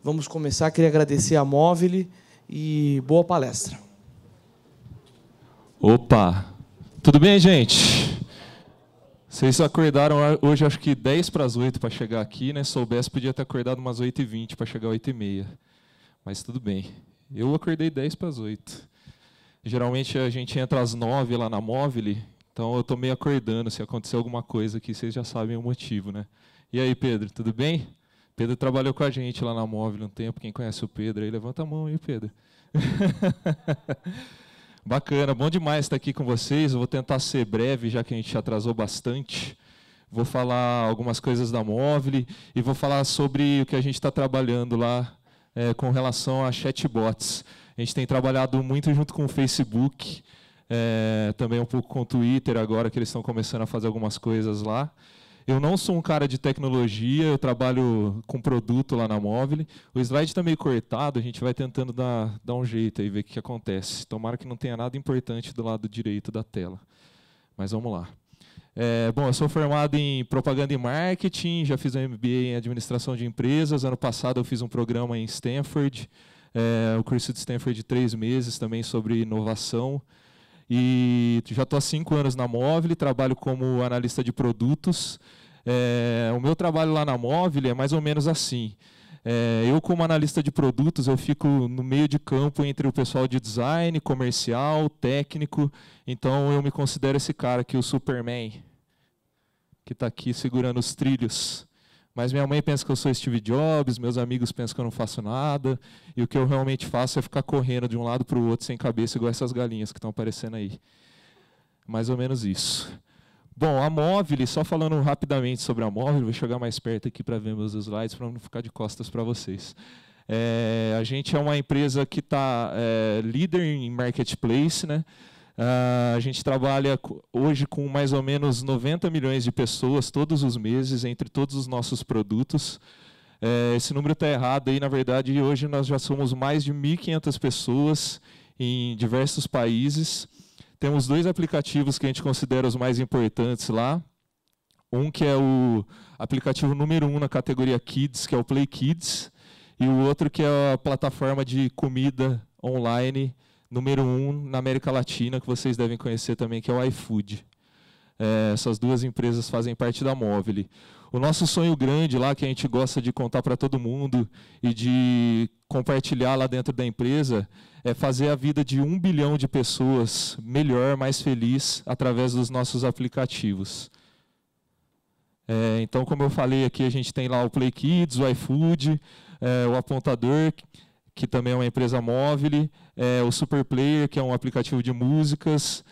Vamos começar. Queria agradecer a Movile e boa palestra. Opa! Tudo bem, gente? Vocês acordaram hoje, acho que 10 para as 8 para chegar aqui, né? Se soubesse, podia ter acordado umas 8h20 para chegar às 8h30. Mas tudo bem. Eu acordei 10 para as 8. Geralmente a gente entra às 9 lá na Movile, então eu estou meio acordando. Se acontecer alguma coisa aqui, vocês já sabem o motivo, né? E aí, Pedro, tudo bem? Pedro trabalhou com a gente lá na Movile um tempo. Quem conhece o Pedro aí, levanta a mão aí, Pedro. Bacana, bom demais estar aqui com vocês. Eu vou tentar ser breve, já que a gente atrasou bastante. Vou falar algumas coisas da Movile e vou falar sobre o que a gente está trabalhando lá com relação a chatbots. A gente tem trabalhado muito junto com o Facebook, também um pouco com o Twitter agora, que eles estão começando a fazer algumas coisas lá. Eu não sou um cara de tecnologia, eu trabalho com produto lá na Movile. O slide está meio cortado, a gente vai tentando dar um jeito aí, ver o que acontece. Tomara que não tenha nada importante do lado direito da tela. Mas vamos lá. Bom, eu sou formado em propaganda e marketing, já fiz um MBA em administração de empresas. Ano passado eu fiz um programa em Stanford, o curso de Stanford de 3 meses também sobre inovação. E já estou há 5 anos na Movile, trabalho como analista de produtos. O meu trabalho lá na Movile é mais ou menos assim. Eu, como analista de produtos, eu fico no meio de campo entre o pessoal de design, comercial, técnico. Então, eu me considero esse cara aqui, o Superman, que está aqui segurando os trilhos. Mas minha mãe pensa que eu sou Steve Jobs, meus amigos pensam que eu não faço nada, e o que eu realmente faço é ficar correndo de um lado para o outro sem cabeça, igual essas galinhas que estão aparecendo aí. Mais ou menos isso. Bom, a Movile, só falando rapidamente sobre a Movile, vou chegar mais perto aqui para ver meus slides, para não ficar de costas para vocês. A gente é uma empresa que está líder em marketplace, né? A gente trabalha hoje com mais ou menos 90 milhões de pessoas todos os meses, entre todos os nossos produtos. Esse número está errado, aí, na verdade, hoje nós já somos mais de 1.500 pessoas em diversos países. Temos 2 aplicativos que a gente considera os mais importantes lá. Um que é o aplicativo número 1 na categoria Kids, que é o Play Kids, e o outro que é a plataforma de comida online número 1 na América Latina, que vocês devem conhecer também, que é o iFood. Essas 2 empresas fazem parte da Movile. O nosso sonho grande lá, que a gente gosta de contar para todo mundo e de compartilhar lá dentro da empresa, é fazer a vida de 1 bilhão de pessoas melhor, mais feliz, através dos nossos aplicativos. Então, como eu falei aqui, a gente tem lá o Play Kids, o iFood, o Apontador, que também é uma empresa Movile, o Super Player, que é um aplicativo de músicas,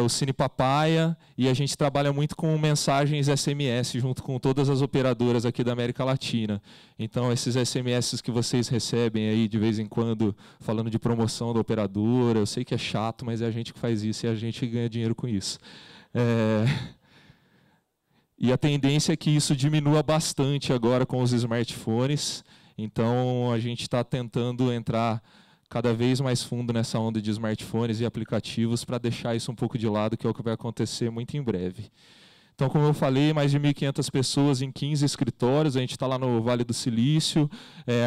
o Cine Papaya, e a gente trabalha muito com mensagens SMS, junto com todas as operadoras aqui da América Latina. Então, esses SMS que vocês recebem aí de vez em quando, falando de promoção da operadora, eu sei que é chato, mas é a gente que faz isso e a gente ganha dinheiro com isso. E a tendência é que isso diminua bastante agora com os smartphones. Então, a gente está tentando entrar cada vez mais fundo nessa onda de smartphones e aplicativos para deixar isso um pouco de lado, que é o que vai acontecer muito em breve. Então, como eu falei, mais de 1.500 pessoas em 15 escritórios. A gente está lá no Vale do Silício,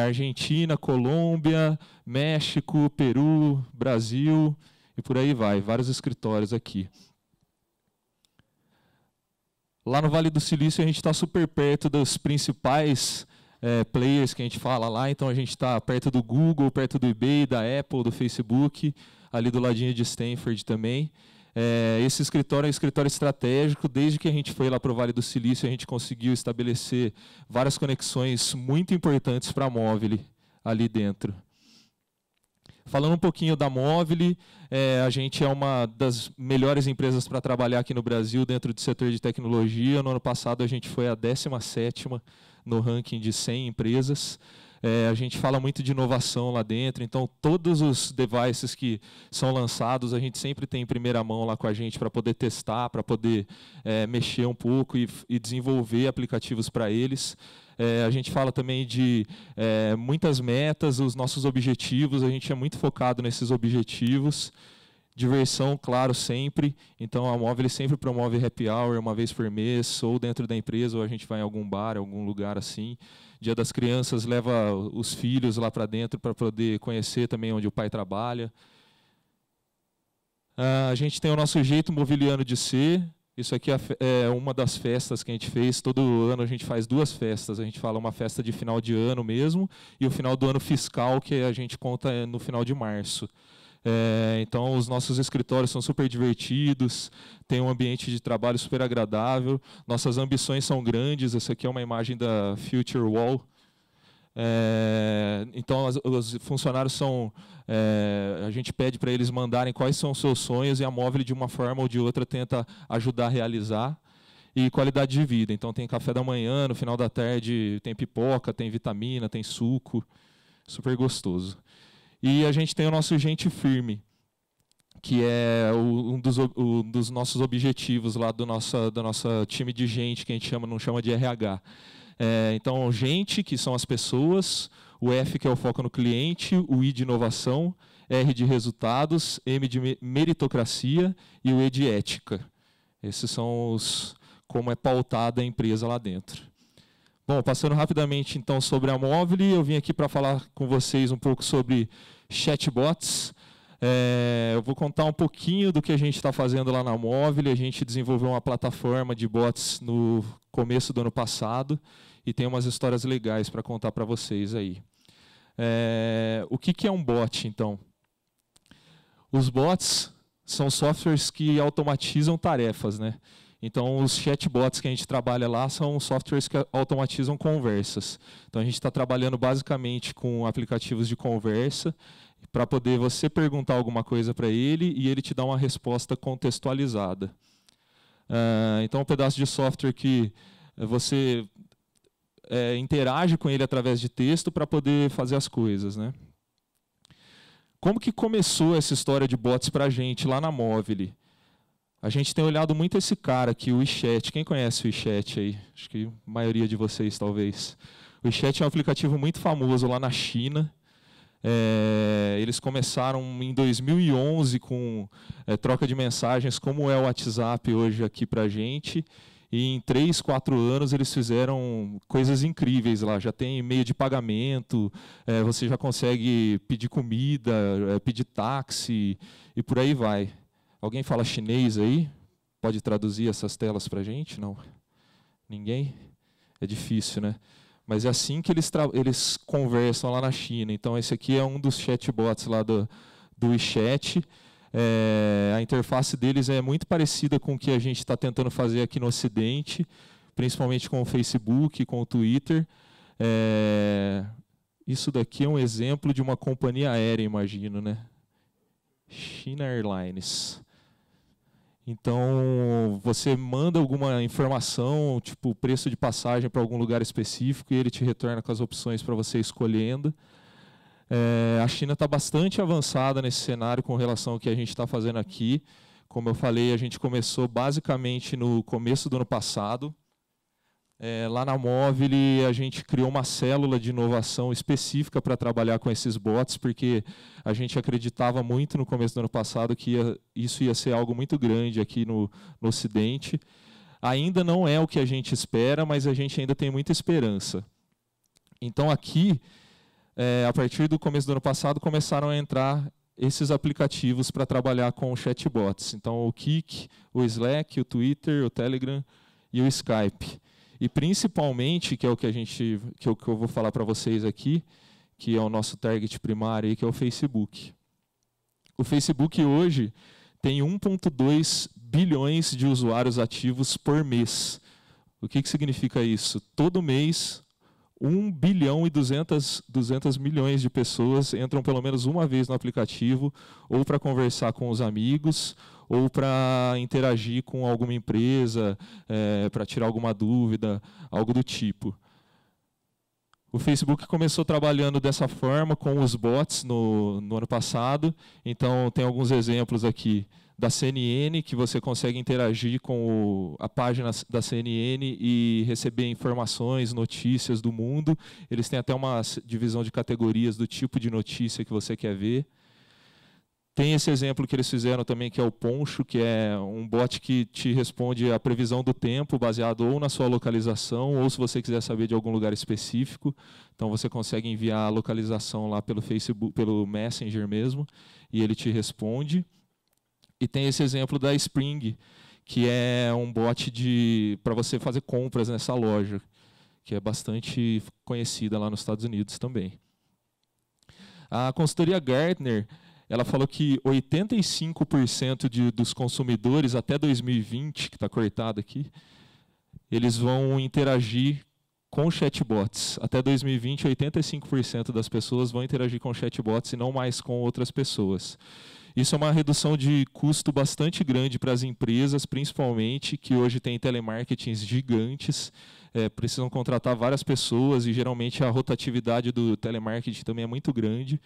Argentina, Colômbia, México, Peru, Brasil e por aí vai. Vários escritórios aqui. Lá no Vale do Silício, a gente está super perto dos principais players que a gente fala lá. Então, a gente está perto do Google, perto do eBay, da Apple, do Facebook, ali do ladinho de Stanford também. Esse escritório é um escritório estratégico. Desde que a gente foi lá para o Vale do Silício, a gente conseguiu estabelecer várias conexões muito importantes para a Movile ali dentro. Falando um pouquinho da Movile, a gente é uma das melhores empresas para trabalhar aqui no Brasil dentro do setor de tecnologia. No ano passado, a gente foi a 17ª no ranking de 100 empresas. A gente fala muito de inovação lá dentro, então todos os devices que são lançados, a gente sempre tem em primeira mão lá com a gente para poder testar, para poder mexer um pouco e desenvolver aplicativos para eles. A gente fala também de muitas metas, os nossos objetivos, a gente é muito focado nesses objetivos. Diversão, claro, sempre. Então, a Móvel sempre promove happy hour uma vez por mês, ou dentro da empresa, ou a gente vai em algum bar, algum lugar assim. Dia das Crianças, leva os filhos lá para dentro para poder conhecer também onde o pai trabalha. A gente tem o nosso jeito mobiliano de ser. Isso aqui é uma das festas que a gente fez. Todo ano a gente faz 2 festas. A gente fala uma festa de final de ano mesmo e o final do ano fiscal, que a gente conta no final de março. Então, os nossos escritórios são super divertidos, tem um ambiente de trabalho super agradável. Nossas ambições são grandes. Essa aqui é uma imagem da Future Wall. Então, os funcionários são... a gente pede para eles mandarem quais são os seus sonhos e a Móvel, de uma forma ou de outra, tenta ajudar a realizar. E qualidade de vida. Então, tem café da manhã, no final da tarde tem pipoca, tem vitamina, tem suco. Super gostoso. E a gente tem o nosso Gente Firme, que é um dos nossos objetivos lá do nosso time de gente, que a gente não chama de RH. Então, gente, que são as pessoas, o F, que é o foco no cliente, o I de inovação, R de resultados, M de meritocracia e o E de ética. Esses são como é pautada a empresa lá dentro. Bom, passando rapidamente então sobre a Móvel, eu vim aqui para falar com vocês um pouco sobre chatbots. Eu vou contar um pouquinho do que a gente está fazendo lá na Móvel. A gente desenvolveu uma plataforma de bots no começo do ano passado e tem umas histórias legais para contar para vocês aí. O que é um bot, então? Os bots são softwares que automatizam tarefas, né? Então, os chatbots que a gente trabalha lá são softwares que automatizam conversas. Então, a gente está trabalhando basicamente com aplicativos de conversa para poder você perguntar alguma coisa para ele e ele te dar uma resposta contextualizada. Então, um pedaço de software que você interage com ele através de texto para poder fazer as coisas, né? Como que começou essa história de bots para a gente lá na Móvel? A gente tem olhado muito esse cara aqui, o WeChat. Quem conhece o WeChat aí? Acho que a maioria de vocês, talvez. O WeChat é um aplicativo muito famoso lá na China. Eles começaram em 2011 com troca de mensagens, como é o WhatsApp hoje aqui para a gente. E em 3, 4 anos eles fizeram coisas incríveis lá. Já tem meio de pagamento, você já consegue pedir comida, pedir táxi e por aí vai. Alguém fala chinês aí? Pode traduzir essas telas para a gente? Não? Ninguém? É difícil, né? Mas é assim que eles conversam lá na China. Então, esse aqui é um dos chatbots lá do WeChat. A interface deles é muito parecida com o que a gente está tentando fazer aqui no Ocidente, principalmente com o Facebook, com o Twitter. Isso daqui é um exemplo de uma companhia aérea, imagino, né? China Airlines. Então, você manda alguma informação, tipo preço de passagem para algum lugar específico, e ele te retorna com as opções para você escolhendo. A China está bastante avançada nesse cenário com relação ao que a gente está fazendo aqui. Como eu falei, a gente começou basicamente no começo do ano passado. Lá na Móvel, a gente criou uma célula de inovação específica para trabalhar com esses bots, porque a gente acreditava muito no começo do ano passado que isso ia ser algo muito grande aqui no Ocidente. Ainda não é o que a gente espera, mas a gente ainda tem muita esperança. Então, aqui, a partir do começo do ano passado, começaram a entrar esses aplicativos para trabalhar com chatbots. Então, o Kik, o Slack, o Twitter, o Telegram e o Skype. E principalmente, que é o que eu vou falar para vocês aqui, que é o nosso target primário, que é o Facebook. O Facebook hoje tem 1,2 bilhões de usuários ativos por mês. O que significa isso? Todo mês, 1 bilhão e 200 milhões de pessoas entram pelo menos uma vez no aplicativo, ou para conversar com os amigos, ou para interagir com alguma empresa, para tirar alguma dúvida, algo do tipo. O Facebook começou trabalhando dessa forma com os bots no ano passado. Então, tem alguns exemplos aqui da CNN, que você consegue interagir com a página da CNN e receber informações, notícias do mundo. Eles têm até uma divisão de categorias do tipo de notícia que você quer ver. Tem esse exemplo que eles fizeram também, que é o Poncho, que é um bot que te responde a previsão do tempo, baseado ou na sua localização, ou se você quiser saber de algum lugar específico. Então você consegue enviar a localização lá pelo Facebook, pelo Messenger mesmo, e ele te responde. E tem esse exemplo da Spring, que é um bot para você fazer compras nessa loja, que é bastante conhecida lá nos Estados Unidos também. A consultoria Gartner, ela falou que 85% dos consumidores até 2020, que está cortado aqui, eles vão interagir com chatbots. Até 2020, 85% das pessoas vão interagir com chatbots e não mais com outras pessoas. Isso é uma redução de custo bastante grande para as empresas, principalmente, que hoje têm telemarketings gigantes, precisam contratar várias pessoas e geralmente a rotatividade do telemarketing também é muito grande.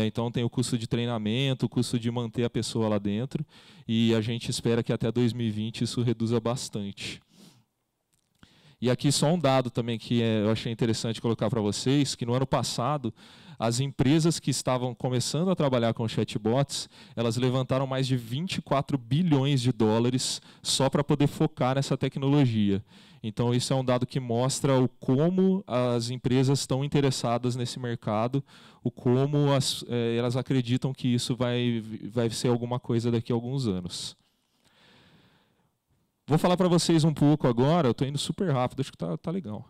Então tem o custo de treinamento, o custo de manter a pessoa lá dentro, e a gente espera que até 2020 isso reduza bastante. E aqui só um dado também que eu achei interessante colocar para vocês, que no ano passado, as empresas que estavam começando a trabalhar com chatbots, elas levantaram mais de 24 bilhões de dólares só para poder focar nessa tecnologia. Então isso é um dado que mostra o como as empresas estão interessadas nesse mercado, o como elas acreditam que isso vai ser alguma coisa daqui a alguns anos. Vou falar para vocês um pouco agora, eu estou indo super rápido, acho que tá legal.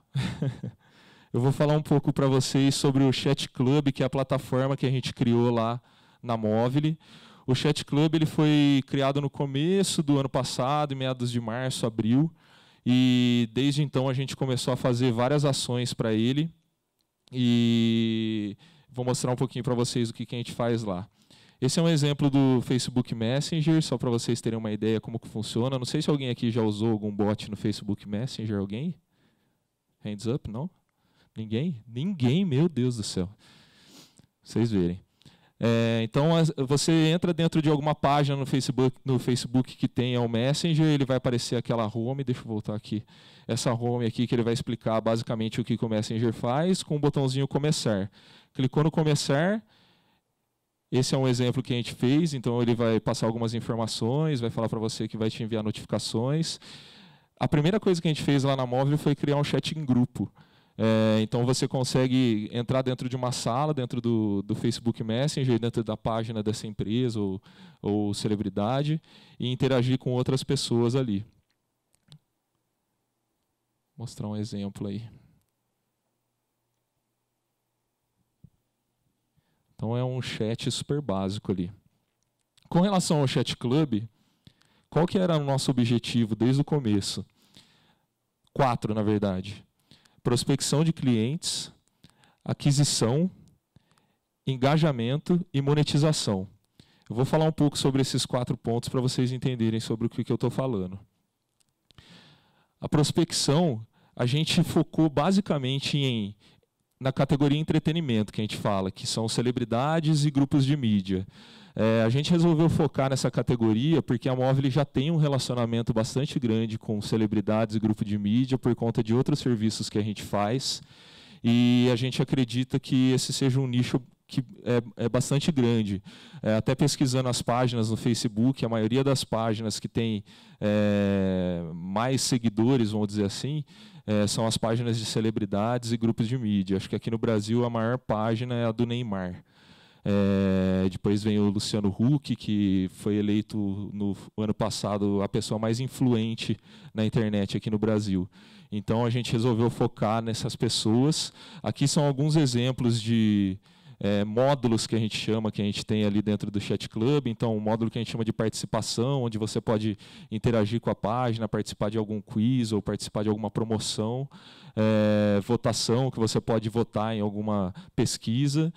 Eu vou falar um pouco para vocês sobre o Chat Club, que é a plataforma que a gente criou lá na Movile. O Chat Club ele foi criado no começo do ano passado, em meados de março, abril, e desde então a gente começou a fazer várias ações para ele, e vou mostrar um pouquinho para vocês o que a gente faz lá. Esse é um exemplo do Facebook Messenger, só para vocês terem uma ideia como que funciona. Não sei se alguém aqui já usou algum bot no Facebook Messenger, alguém? Hands up, não? Ninguém? Ninguém, meu Deus do céu. Vocês verem. Então, você entra dentro de alguma página no Facebook que tenha o Messenger, ele vai aparecer aquela home, deixa eu voltar aqui, essa home aqui que ele vai explicar basicamente o que o Messenger faz, com o botãozinho começar. Clicou no começar, esse é um exemplo que a gente fez, então ele vai passar algumas informações, vai falar para você que vai te enviar notificações. A primeira coisa que a gente fez lá na Movile foi criar um chat em grupo. Então você consegue entrar dentro de uma sala, dentro do Facebook Messenger, dentro da página dessa empresa ou celebridade, e interagir com outras pessoas ali. Vou mostrar um exemplo aí. Então é um chat super básico ali. Com relação ao Chat Club, qual que era o nosso objetivo desde o começo? 4, na verdade. Prospecção de clientes, aquisição, engajamento e monetização. Eu vou falar um pouco sobre esses 4 pontos para vocês entenderem sobre o que eu estou falando. A prospecção, a gente focou basicamente na categoria entretenimento, que a gente fala, que são celebridades e grupos de mídia. A gente resolveu focar nessa categoria porque a Movile já tem um relacionamento bastante grande com celebridades e grupo de mídia por conta de outros serviços que a gente faz, e a gente acredita que esse seja um nicho que é bastante grande. Até pesquisando as páginas no Facebook, a maioria das páginas que tem mais seguidores, vamos dizer assim, são as páginas de celebridades e grupos de mídia. Acho que aqui no Brasil a maior página é a do Neymar. Depois vem o Luciano Huck, que foi eleito no ano passado a pessoa mais influente na internet aqui no Brasil. Então a gente resolveu focar nessas pessoas. Aqui são alguns exemplos de módulos que a gente tem ali dentro do Chat Club. Então, um módulo que a gente chama de participação, onde você pode interagir com a página, participar de algum quiz ou participar de alguma promoção. Votação, que você pode votar em alguma pesquisa.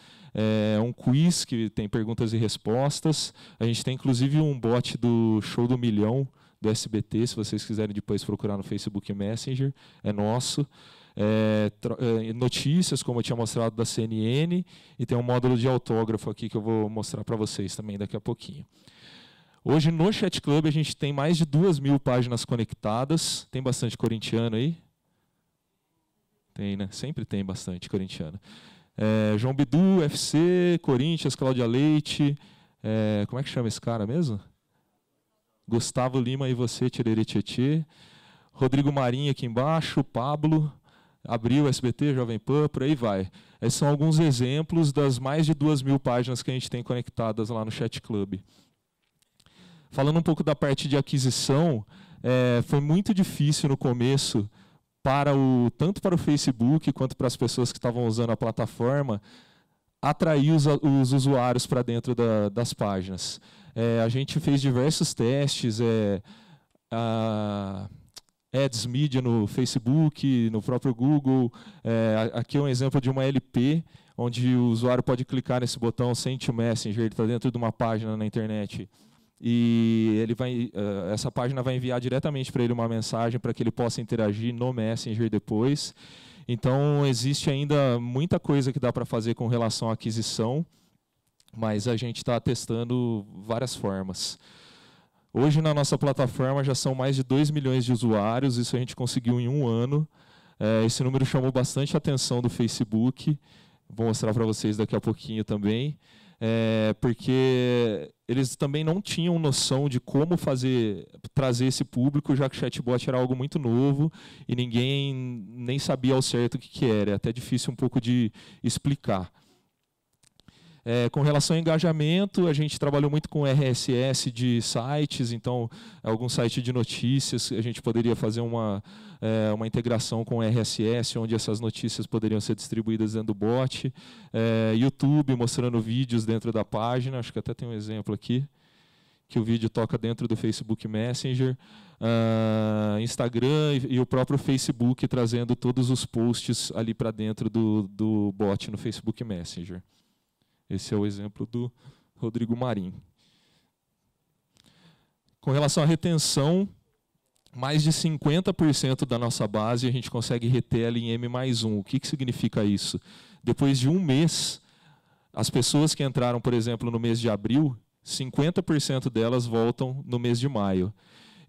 Um quiz que tem perguntas e respostas. A gente tem inclusive um bot do Show do Milhão do SBT, se vocês quiserem depois procurar no Facebook Messenger, é nosso. Notícias, como eu tinha mostrado da CNN, e tem um módulo de autógrafo aqui que eu vou mostrar para vocês também daqui a pouquinho. Hoje no Chat Club a gente tem mais de 2.000 páginas conectadas. Tem bastante corintiano aí? Tem, né? Sempre tem bastante corintiano. João Bidu, UFC, Corinthians, Cláudia Leite, Como é que chama esse cara mesmo? Gustavo Lima e você, Tirerê Tietê. Rodrigo Marinho aqui embaixo, Pablo, Abril, SBT, Jovem Pan, por aí vai. Esses são alguns exemplos das mais de 2.000 páginas que a gente tem conectadas lá no Chat Club. Falando um pouco da parte de aquisição, foi muito difícil no começo, tanto para o Facebook quanto para as pessoas que estavam usando a plataforma, atrair os usuários para dentro das páginas. A gente fez diversos testes, Ads Media no Facebook, no próprio Google. Aqui é um exemplo de uma LP, onde o usuário pode clicar nesse botão Send to Messenger, ele está dentro de uma página na internet. E essa página vai enviar diretamente para ele uma mensagem para que ele possa interagir no Messenger depois. Então, existe ainda muita coisa que dá para fazer com relação à aquisição, mas a gente está testando várias formas. Hoje, na nossa plataforma, já são mais de 2 milhões de usuários, isso a gente conseguiu em um ano. Esse número chamou bastante a atenção do Facebook, vou mostrar para vocês daqui a pouquinho também, porque eles também não tinham noção de como trazer esse público, já que o chatbot era algo muito novo e ninguém nem sabia ao certo o que era. É até difícil um pouco de explicar. Com relação ao engajamento, a gente trabalhou muito com RSS de sites, então, algum site de notícias, a gente poderia fazer uma integração com RSS, onde essas notícias poderiam ser distribuídas dentro do bot. YouTube, mostrando vídeos dentro da página, acho que até tem um exemplo aqui, que o vídeo toca dentro do Facebook Messenger. Instagram e o próprio Facebook trazendo todos os posts ali para dentro do bot no Facebook Messenger. Esse é o exemplo do Rodrigo Marim. Com relação à retenção, mais de 50% da nossa base a gente consegue reter ela em M+1. O que significa isso? Depois de um mês, as pessoas que entraram, por exemplo, no mês de abril, 50% delas voltam no mês de maio.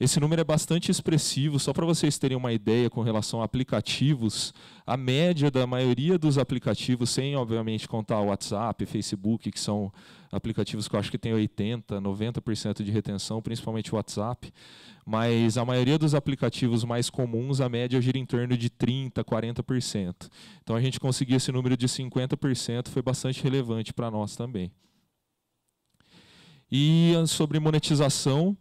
Esse número é bastante expressivo, só para vocês terem uma ideia com relação a aplicativos, a média da maioria dos aplicativos, sem obviamente contar o WhatsApp, Facebook, que são aplicativos que eu acho que tem 80%, 90% de retenção, principalmente o WhatsApp, mas a maioria dos aplicativos mais comuns, a média gira em torno de 30%, 40%. Então a gente conseguir esse número de 50% foi bastante relevante para nós também. E sobre monetização,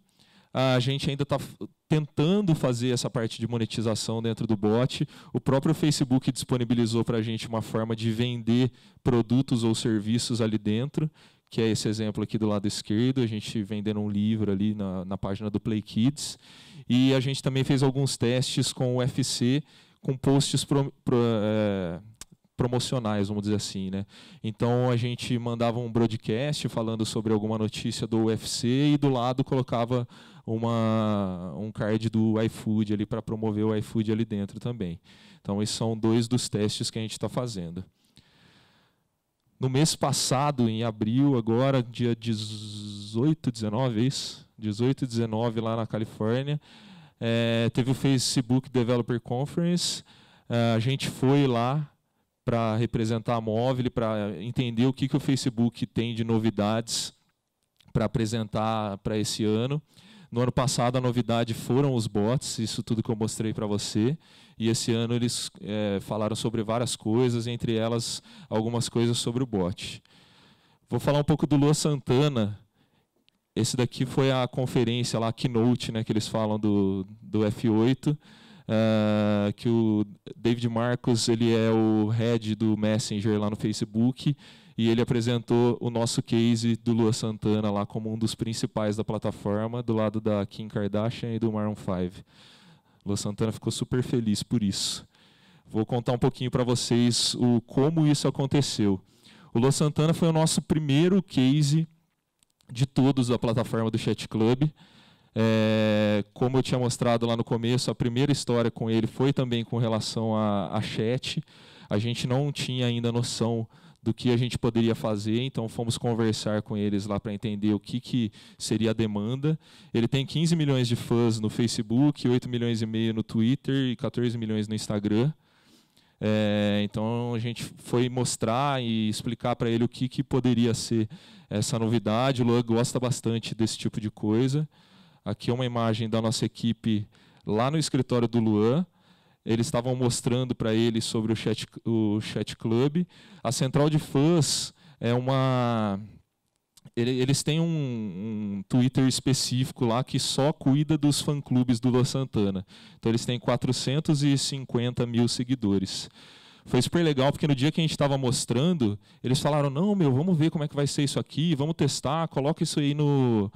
a gente ainda está tentando fazer essa parte de monetização dentro do bot. O próprio Facebook disponibilizou para a gente uma forma de vender produtos ou serviços ali dentro, que é esse exemplo aqui do lado esquerdo, a gente vendendo um livro ali na página do Play Kids. E a gente também fez alguns testes com o UFC, com posts promocionais, vamos dizer assim, né? Então a gente mandava um broadcast falando sobre alguma notícia do UFC e do lado colocava um card do iFood ali para promover o iFood ali dentro também. Então esses são 2 dos testes que a gente está fazendo. No mês passado, em abril, agora, dia 18, 19, é isso? 18 e 19 lá na Califórnia, teve o Facebook Developer Conference. A gente foi lá para representar a Móvel, para entender o que o Facebook tem de novidades para apresentar para esse ano. No ano passado, a novidade foram os bots, isso tudo que eu mostrei para você. E esse ano eles falaram sobre várias coisas, entre elas algumas coisas sobre o bot. Vou falar um pouco do Luan Santana. Esse daqui foi a conferência lá, a Keynote, né, que eles falam do F8. Que o David Marcos, ele é o head do Messenger lá no Facebook, e ele apresentou o nosso case do Luan Santana lá como um dos principais da plataforma, do lado da Kim Kardashian e do Maroon 5. Luan Santana ficou super feliz por isso. Vou contar um pouquinho para vocês como isso aconteceu. O Luan Santana foi o nosso primeiro case de todos da plataforma do Chat Club. Como eu tinha mostrado lá no começo, a primeira história com ele foi também com relação a chat. A gente não tinha ainda noção do que a gente poderia fazer, então fomos conversar com eles lá para entender o que seria a demanda. Ele tem 15 milhões de fãs no Facebook, 8 milhões e meio no Twitter e 14 milhões no Instagram. Então a gente foi mostrar e explicar para ele o que poderia ser essa novidade. O Luan gosta bastante desse tipo de coisa. Aqui é uma imagem da nossa equipe lá no escritório do Luan. Eles estavam mostrando para ele sobre o Chat Club. A central de fãs é uma... Eles têm um Twitter específico lá que só cuida dos fã-clubes do Luan Santana. Então eles têm 450 mil seguidores. Foi super legal, porque no dia que a gente estava mostrando, eles falaram, não, vamos ver como é que vai ser isso aqui, vamos testar, coloca isso aí no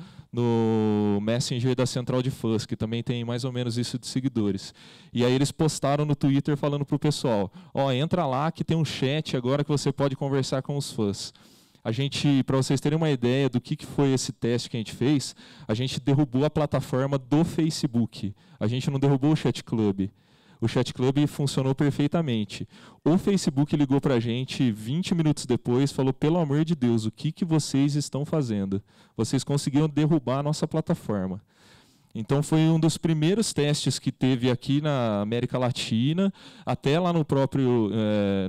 Messenger da Central de Fãs, que também tem mais ou menos isso de seguidores. E aí eles postaram no Twitter falando para o pessoal, entra lá que tem um chat agora que você pode conversar com os fãs. Para vocês terem uma ideia do que foi esse teste que a gente fez, a gente derrubou a plataforma do Facebook. A gente não derrubou o Chat Club. O Chat Club funcionou perfeitamente. O Facebook ligou para a gente 20 minutos depois e falou, pelo amor de Deus, o que vocês estão fazendo? Vocês conseguiram derrubar a nossa plataforma. Então foi um dos primeiros testes que teve aqui na América Latina, até lá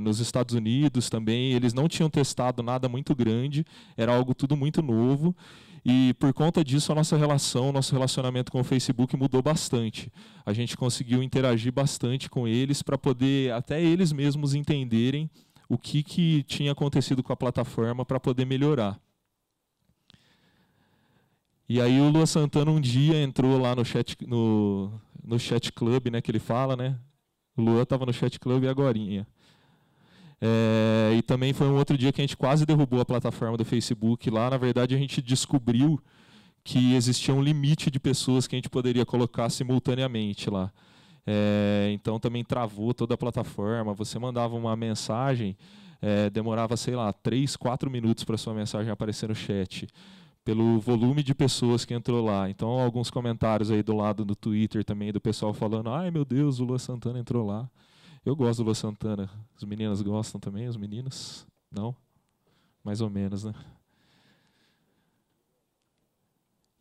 nos Estados Unidos também. Eles não tinham testado nada muito grande, era algo tudo muito novo. E por conta disso a nosso relacionamento com o Facebook mudou bastante. A gente conseguiu interagir bastante com eles para poder até eles mesmos entenderem o que tinha acontecido com a plataforma para poder melhorar. E aí o Luan Santana um dia entrou lá no Chat Club, né, que ele fala, né? O Luan estava no Chat Club e agorinha. E também foi um outro dia que a gente quase derrubou a plataforma do Facebook. Lá, na verdade, a gente descobriu que existia um limite de pessoas que a gente poderia colocar simultaneamente lá. Então também travou toda a plataforma. Você mandava uma mensagem, demorava, sei lá, 3, 4 minutos para sua mensagem aparecer no chat, pelo volume de pessoas que entrou lá. Então, alguns comentários aí do lado do Twitter também, do pessoal falando, ai meu Deus, o Luan Santana entrou lá. Eu gosto do Luan Santana. As meninas gostam também, os meninos? Não? Mais ou menos, né?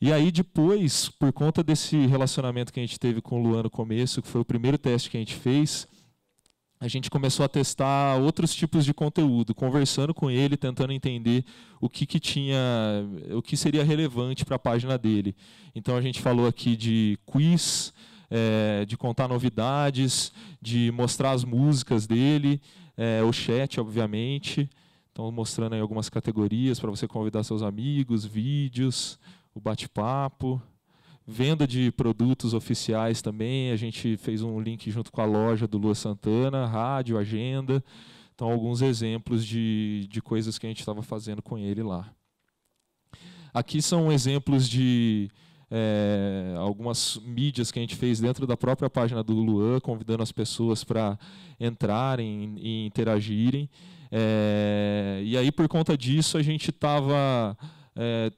E aí depois, por conta desse relacionamento que a gente teve com o Luan no começo, que foi o primeiro teste que a gente fez, a gente começou a testar outros tipos de conteúdo, conversando com ele, tentando entender o que seria relevante para a página dele. Então a gente falou aqui de quiz, de contar novidades, de mostrar as músicas dele, o chat, obviamente. Então mostrando aí algumas categorias para você convidar seus amigos, vídeos, o bate-papo. Venda de produtos oficiais também, a gente fez um link junto com a loja do Luan Santana, rádio, agenda. Então, alguns exemplos de coisas que a gente estava fazendo com ele lá. Aqui são exemplos de algumas mídias que a gente fez dentro da própria página do Luan, convidando as pessoas para entrarem e interagirem. E aí, por conta disso, a gente estava...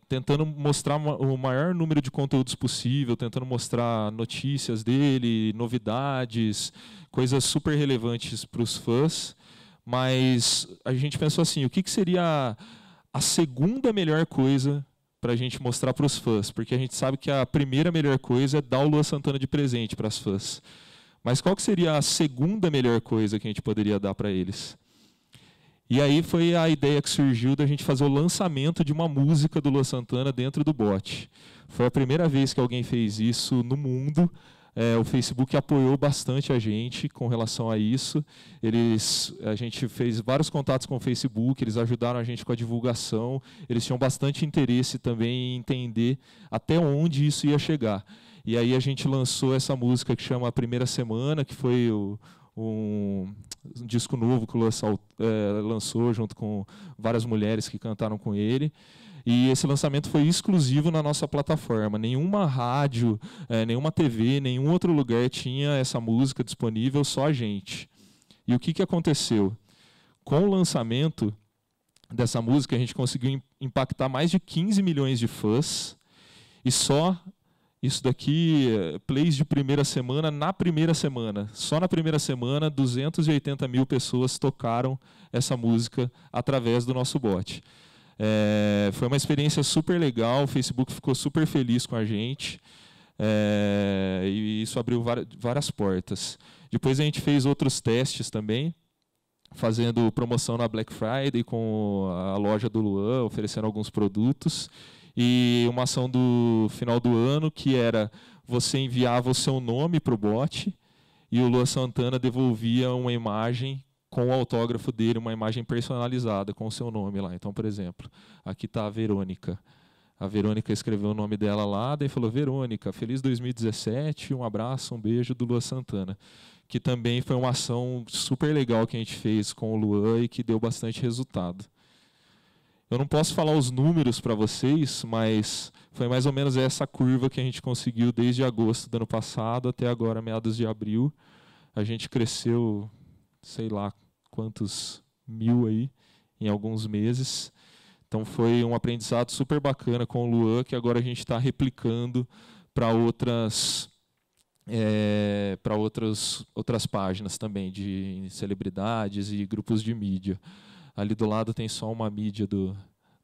tentando mostrar o maior número de conteúdos possível, tentando mostrar notícias dele, novidades, coisas super relevantes para os fãs. Mas a gente pensou assim, o que seria a segunda melhor coisa para a gente mostrar para os fãs? Porque a gente sabe que a primeira melhor coisa é dar o Luan Santana de presente para as fãs. Mas qual que seria a segunda melhor coisa que a gente poderia dar para eles? E aí foi a ideia que surgiu da gente fazer o lançamento de uma música do Luan Santana dentro do bot. Foi a primeira vez que alguém fez isso no mundo. O Facebook apoiou bastante a gente com relação a isso. A gente fez vários contatos com o Facebook, eles ajudaram a gente com a divulgação. Eles tinham bastante interesse também em entender até onde isso ia chegar. E aí a gente lançou essa música que chama A Primeira Semana, que foi um disco novo que o Luan lançou junto com várias mulheres que cantaram com ele. E esse lançamento foi exclusivo na nossa plataforma. Nenhuma rádio, nenhuma TV, nenhum outro lugar tinha essa música disponível, só a gente. E o que aconteceu? Com o lançamento dessa música, a gente conseguiu impactar mais de 15 milhões de fãs. E só... Isso daqui, plays de primeira semana, na primeira semana. Só na primeira semana, 280 mil pessoas tocaram essa música através do nosso bot. Foi uma experiência super legal, o Facebook ficou super feliz com a gente. E isso abriu várias portas. Depois a gente fez outros testes também. fazendo promoção na Black Friday com a loja do Luan, oferecendo alguns produtos. E uma ação do final do ano que era você enviava o seu nome para o bot e o Luan Santana devolvia uma imagem com o autógrafo dele, uma imagem personalizada com o seu nome lá. Então, por exemplo, aqui está a Verônica. A Verônica escreveu o nome dela lá, daí falou: Verônica, feliz 2017, um abraço, um beijo do Luan Santana. Que também foi uma ação super legal que a gente fez com o Luan e que deu bastante resultado. Eu não posso falar os números para vocês, mas foi mais ou menos essa curva que a gente conseguiu desde agosto do ano passado até agora, meados de abril. A gente cresceu, sei lá quantos mil aí, em alguns meses. Então foi um aprendizado super bacana com o Luan, que agora a gente está replicando para outras páginas também, de celebridades e grupos de mídia. Ali do lado tem só uma mídia do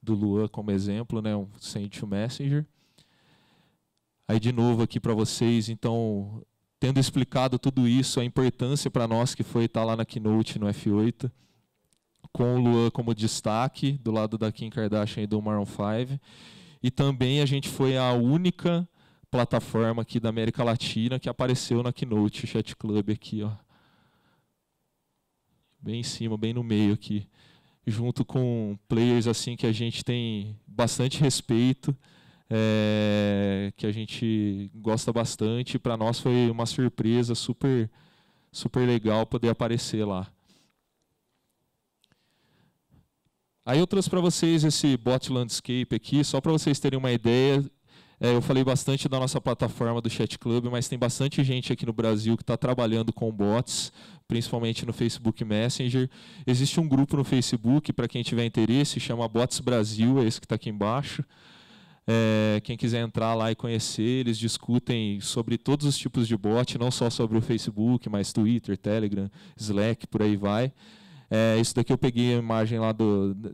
Luan como exemplo, né, um Send to Messenger. Aí de novo aqui para vocês, então, tendo explicado tudo isso, a importância para nós que foi estar lá na Keynote no F8, com o Luan como destaque, do lado da Kim Kardashian e do Maroon 5. E também a gente foi a única plataforma aqui da América Latina que apareceu na Keynote, o Chat Club aqui, ó. Bem em cima, bem no meio aqui. Junto com players assim que a gente tem bastante respeito, que a gente gosta bastante. Para nós foi uma surpresa super, super legal poder aparecer lá. Aí eu trouxe para vocês esse bot landscape aqui, só para vocês terem uma ideia. Eu falei bastante da nossa plataforma do Chat Club, mas tem bastante gente aqui no Brasil que está trabalhando com bots, principalmente no Facebook Messenger. Existe um grupo no Facebook, para quem tiver interesse, chama Bots Brasil, é esse que está aqui embaixo. Quem quiser entrar lá e conhecer, eles discutem sobre todos os tipos de bot, não só sobre o Facebook, mas Twitter, Telegram, Slack, por aí vai. Isso daqui eu peguei a imagem lá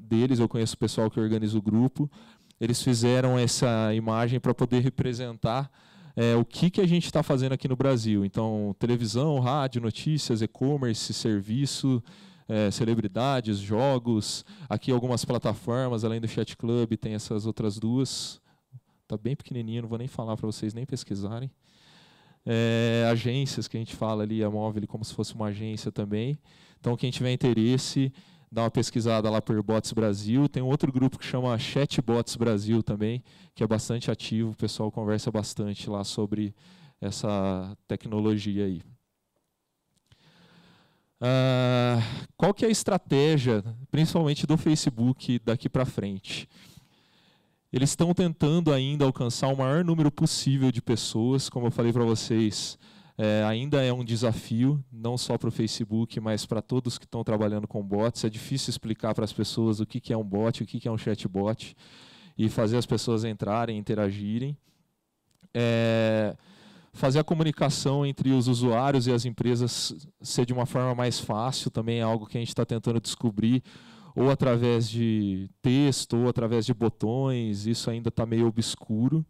deles, eu conheço o pessoal que organiza o grupo. Eles fizeram essa imagem para poder representar o que a gente está fazendo aqui no Brasil. Então, televisão, rádio, notícias, e-commerce, serviço, celebridades, jogos. Aqui algumas plataformas, além do Chat Club, tem essas outras duas. Está bem pequenininho, não vou nem falar para vocês nem pesquisarem. Agências, que a gente fala ali, a Móvel como se fosse uma agência também. Então, quem tiver interesse, dá uma pesquisada lá por Bots Brasil. Tem um outro grupo que chama Chatbots Brasil também, que é bastante ativo, o pessoal conversa bastante lá sobre essa tecnologia aí. Qual que é a estratégia, principalmente do Facebook, daqui para frente? Eles estão tentando ainda alcançar o maior número possível de pessoas, como eu falei para vocês. Ainda é um desafio, não só para o Facebook, mas para todos que estão trabalhando com bots. É difícil explicar para as pessoas o que é um bot, o que é um chatbot, e fazer as pessoas entrarem, interagirem. Fazer a comunicação entre os usuários e as empresas ser de uma forma mais fácil, também é algo que a gente está tentando descobrir, ou através de texto, ou através de botões. Isso ainda está meio obscuro.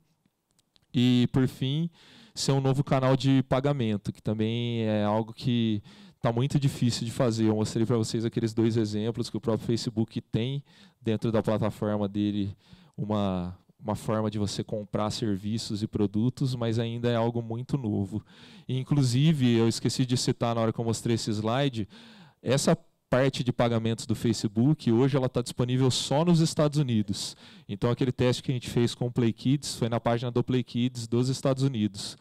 E, por fim, ser um novo canal de pagamento, que também é algo que está muito difícil de fazer. Eu mostrei para vocês aqueles dois exemplos que o próprio Facebook tem dentro da plataforma dele, uma forma de você comprar serviços e produtos, mas ainda é algo muito novo. E, inclusive, eu esqueci de citar na hora que eu mostrei esse slide, essa parte de pagamentos do Facebook, hoje ela está disponível só nos Estados Unidos. Então, aquele teste que a gente fez com o Play Kids foi na página do Play Kids dos Estados Unidos.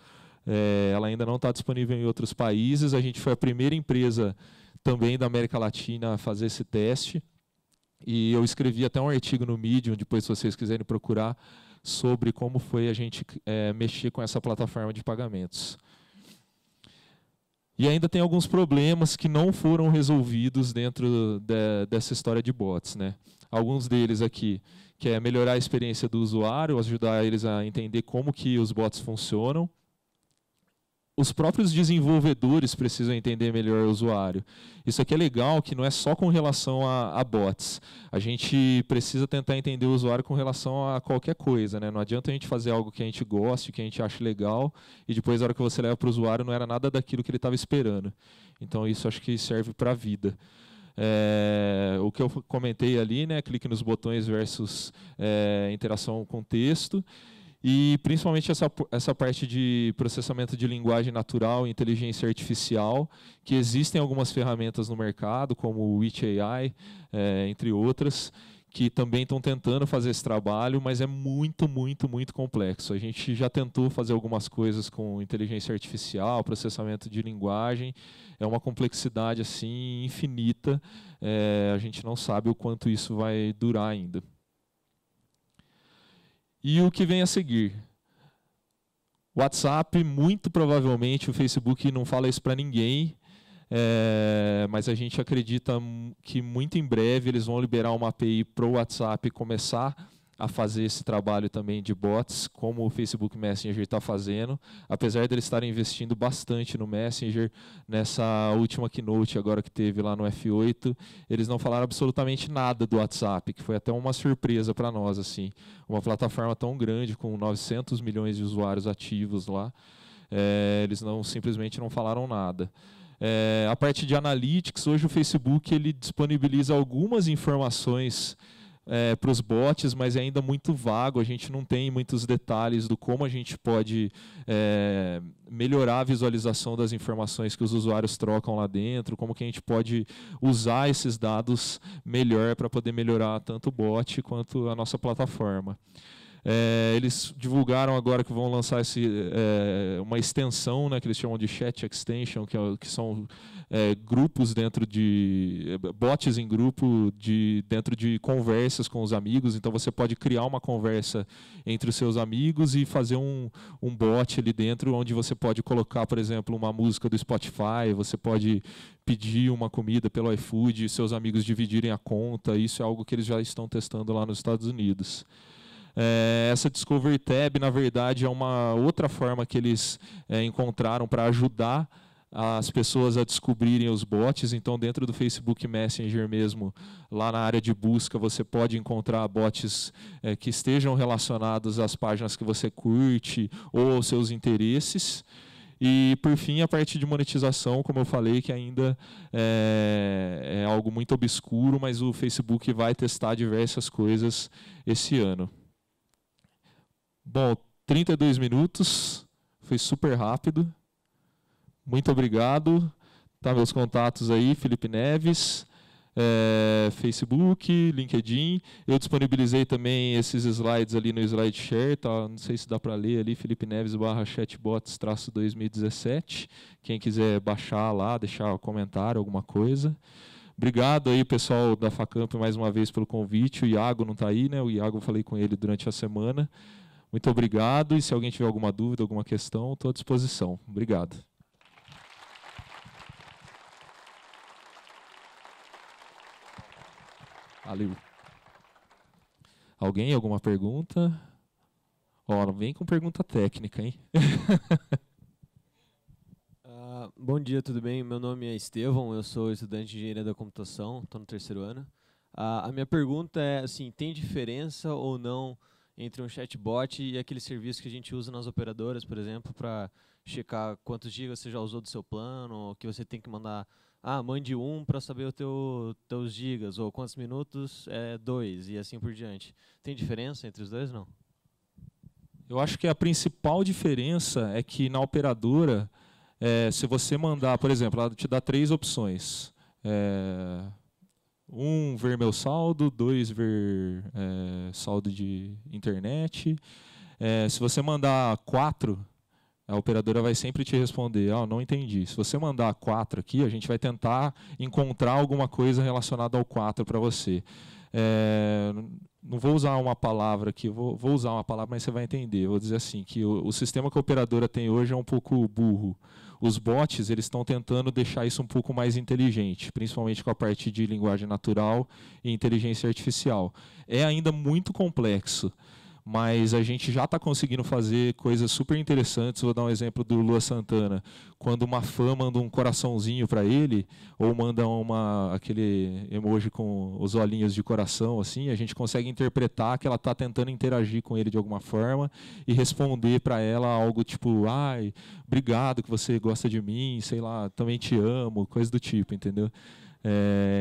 Ela ainda não está disponível em outros países. A gente foi a primeira empresa também da América Latina a fazer esse teste. E eu escrevi até um artigo no Medium, depois se vocês quiserem procurar, sobre como foi a gente mexer com essa plataforma de pagamentos. E ainda tem alguns problemas que não foram resolvidos dentro dessa história de bots, né? Alguns deles aqui, que é melhorar a experiência do usuário, ajudar eles a entender como que os bots funcionam. Os próprios desenvolvedores precisam entender melhor o usuário. Isso aqui é legal, que não é só com relação a bots. A gente precisa tentar entender o usuário com relação a qualquer coisa, né? Não adianta a gente fazer algo que a gente goste, que a gente ache legal, e depois, na hora que você leva para o usuário, não era nada daquilo que ele estava esperando. Então, isso acho que serve para a vida. O que eu comentei ali, né, clique nos botões versus interação com texto. E principalmente essa parte de processamento de linguagem natural e inteligência artificial, que existem algumas ferramentas no mercado, como o Witch AI, entre outras, que também estão tentando fazer esse trabalho, mas é muito, muito, muito complexo. A gente já tentou fazer algumas coisas com inteligência artificial, processamento de linguagem, é uma complexidade assim infinita, a gente não sabe o quanto isso vai durar ainda. E o que vem a seguir? WhatsApp, muito provavelmente, o Facebook não fala isso para ninguém, mas a gente acredita que muito em breve eles vão liberar uma API para o WhatsApp começar a fazer esse trabalho também de bots, como o Facebook Messenger está fazendo, apesar de eles estarem investindo bastante no Messenger. Nessa última keynote agora que teve lá no F8, eles não falaram absolutamente nada do WhatsApp, que foi até uma surpresa para nós, assim, uma plataforma tão grande, com 900 milhões de usuários ativos lá, eles simplesmente não falaram nada. A parte de analytics, hoje o Facebook ele disponibiliza algumas informações para os bots, mas é ainda muito vago, a gente não tem muitos detalhes do como a gente pode melhorar a visualização das informações que os usuários trocam lá dentro, como que a gente pode usar esses dados melhor para poder melhorar tanto o bot quanto a nossa plataforma. Eles divulgaram agora que vão lançar uma extensão, né, que eles chamam de Chat Extension, que são grupos dentro de bots em grupo dentro de conversas com os amigos. Então você pode criar uma conversa entre os seus amigos e fazer um bot ali dentro, onde você pode colocar, por exemplo, uma música do Spotify, você pode pedir uma comida pelo iFood, seus amigos dividirem a conta. Isso é algo que eles já estão testando lá nos Estados Unidos. Essa Discovery Tab, na verdade, é uma outra forma que eles encontraram para ajudar as pessoas a descobrirem os bots. Então, dentro do Facebook Messenger mesmo, lá na área de busca, você pode encontrar bots que estejam relacionados às páginas que você curte ou aos seus interesses. E, por fim, a parte de monetização, como eu falei, que ainda é algo muito obscuro, mas o Facebook vai testar diversas coisas esse ano. Bom, 32 minutos, foi super rápido. Muito obrigado. Tá, meus contatos aí, Felipe Neves, Facebook, LinkedIn. Eu disponibilizei também esses slides ali no SlideShare, tá? Não sei se dá para ler ali, Felipe Neves /chatbots-2017. Quem quiser baixar lá, deixar um comentário, alguma coisa. Obrigado aí, pessoal da Facamp, mais uma vez pelo convite. O Iago não está aí, né? O Iago eu falei com ele durante a semana. Muito obrigado, e se alguém tiver alguma dúvida, alguma questão, estou à disposição. Obrigado. Valeu. Alguém, alguma pergunta? Não vem com pergunta técnica, hein? Bom dia, tudo bem? Meu nome é Estevão, eu sou estudante de engenharia da computação, estou no 3º ano. A minha pergunta é, assim, tem diferença ou não entre um chatbot e aquele serviço que a gente usa nas operadoras, por exemplo, para checar quantos gigas você já usou do seu plano, que você tem que mandar, mande 1 para saber os teus gigas, ou quantos minutos, 2, e assim por diante. Tem diferença entre os dois, não? Eu acho que a principal diferença é que na operadora, se você mandar, por exemplo, ela te dá 3 opções. 1, ver meu saldo, 2, ver saldo de internet. Se você mandar 4, a operadora vai sempre te responder, não entendi. Se você mandar 4 aqui, a gente vai tentar encontrar alguma coisa relacionada ao 4 para você. Não vou usar uma palavra aqui, vou usar uma palavra, mas você vai entender. Vou dizer assim, que o sistema que a operadora tem hoje é um pouco burro. Os bots, eles estão tentando deixar isso um pouco mais inteligente, principalmente com a parte de linguagem natural e inteligência artificial. É ainda muito complexo, mas a gente já está conseguindo fazer coisas super interessantes. Vou dar um exemplo do Lua Santana. Quando uma fã manda um coraçãozinho para ele, ou manda aquele emoji com os olhinhos de coração, assim, a gente consegue interpretar que ela está tentando interagir com ele de alguma forma e responder para ela algo tipo, obrigado que você gosta de mim, sei lá, também te amo, coisa do tipo, entendeu?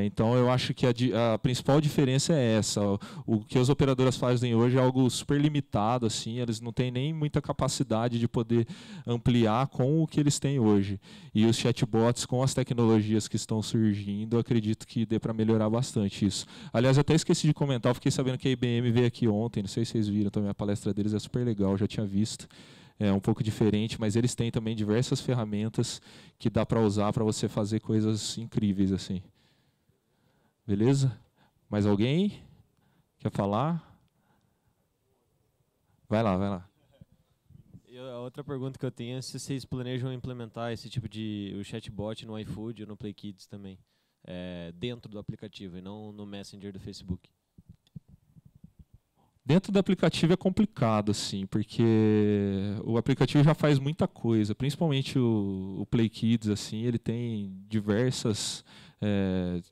Então, eu acho que a principal diferença é essa. O que as operadoras fazem hoje é algo super limitado, assim, eles não têm nem muita capacidade de poder ampliar com o que eles têm hoje. E os chatbots, com as tecnologias que estão surgindo, eu acredito que dê para melhorar bastante isso. Aliás, eu até esqueci de comentar, eu fiquei sabendo que a IBM veio aqui ontem, não sei se vocês viram também, a palestra deles é super legal, eu já tinha visto. É um pouco diferente, mas eles têm também diversas ferramentas que dá para usar para você fazer coisas incríveis assim. Beleza? Mais alguém quer falar? Vai lá, vai lá. E a outra pergunta que eu tenho é se vocês planejam implementar esse tipo de o chatbot no iFood ou no Play Kids também, dentro do aplicativo e não no Messenger do Facebook. Dentro do aplicativo é complicado, assim, porque o aplicativo já faz muita coisa, principalmente o Play Kids, assim, ele tem diversas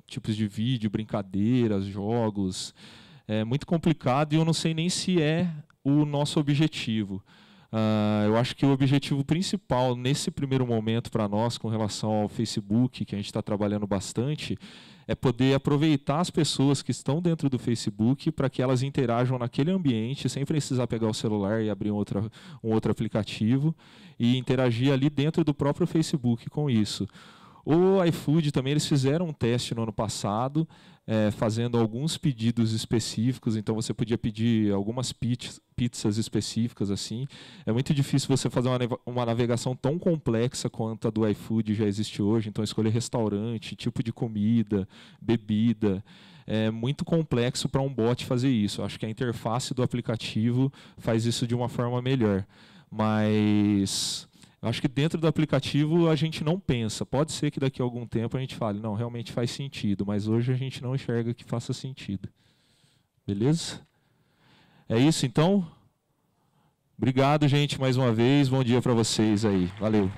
tipos de vídeo, brincadeiras, jogos. É muito complicado e eu não sei nem se é o nosso objetivo. Eu acho que o objetivo principal nesse primeiro momento para nós, com relação ao Facebook, que a gente está trabalhando bastante, é poder aproveitar as pessoas que estão dentro do Facebook para que elas interajam naquele ambiente, sem precisar pegar o celular e abrir um outro aplicativo, e interagir ali dentro do próprio Facebook com isso. O iFood também, eles fizeram um teste no ano passado, fazendo alguns pedidos específicos, então você podia pedir algumas pizzas específicas assim. É muito difícil você fazer uma navegação tão complexa quanto a do iFood já existe hoje, então escolher restaurante, tipo de comida, bebida. É muito complexo para um bot fazer isso. Acho que a interface do aplicativo faz isso de uma forma melhor. Mas acho que dentro do aplicativo a gente não pensa. Pode ser que daqui a algum tempo a gente fale, não, realmente faz sentido, mas hoje a gente não enxerga que faça sentido. Beleza? É isso então? Obrigado, gente, mais uma vez. Bom dia para vocês aí. Valeu.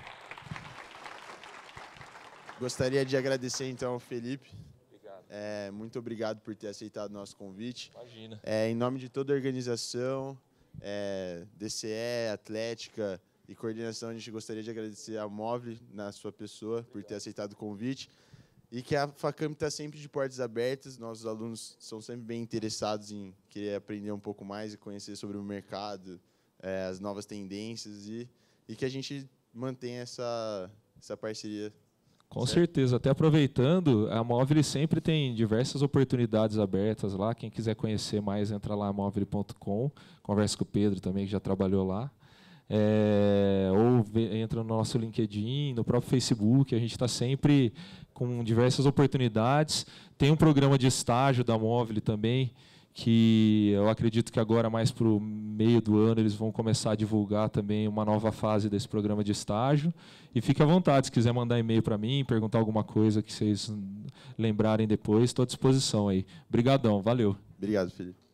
Gostaria de agradecer então ao Felipe. Muito obrigado por ter aceitado o nosso convite. Imagina. Em nome de toda a organização, DCE, Atlética e coordenação, a gente gostaria de agradecer à Móvel, na sua pessoa, por ter aceitado o convite. E que a Facamp está sempre de portas abertas. Nossos alunos são sempre bem interessados em querer aprender um pouco mais e conhecer sobre o mercado, as novas tendências e que a gente mantenha essa parceria. Com certeza. Até aproveitando, a Móvel sempre tem diversas oportunidades abertas lá. Quem quiser conhecer mais, entra lá móvel.com. Conversa com o Pedro também, que já trabalhou lá. Ou entra no nosso LinkedIn, no próprio Facebook. A gente está sempre com diversas oportunidades. Tem um programa de estágio da Móvel também, que eu acredito que agora, mais para o meio do ano, eles vão começar a divulgar também uma nova fase desse programa de estágio. E fique à vontade, se quiser mandar e-mail para mim, perguntar alguma coisa que vocês lembrarem depois, estou à disposição aí. Obrigadão, valeu. Obrigado, Felipe.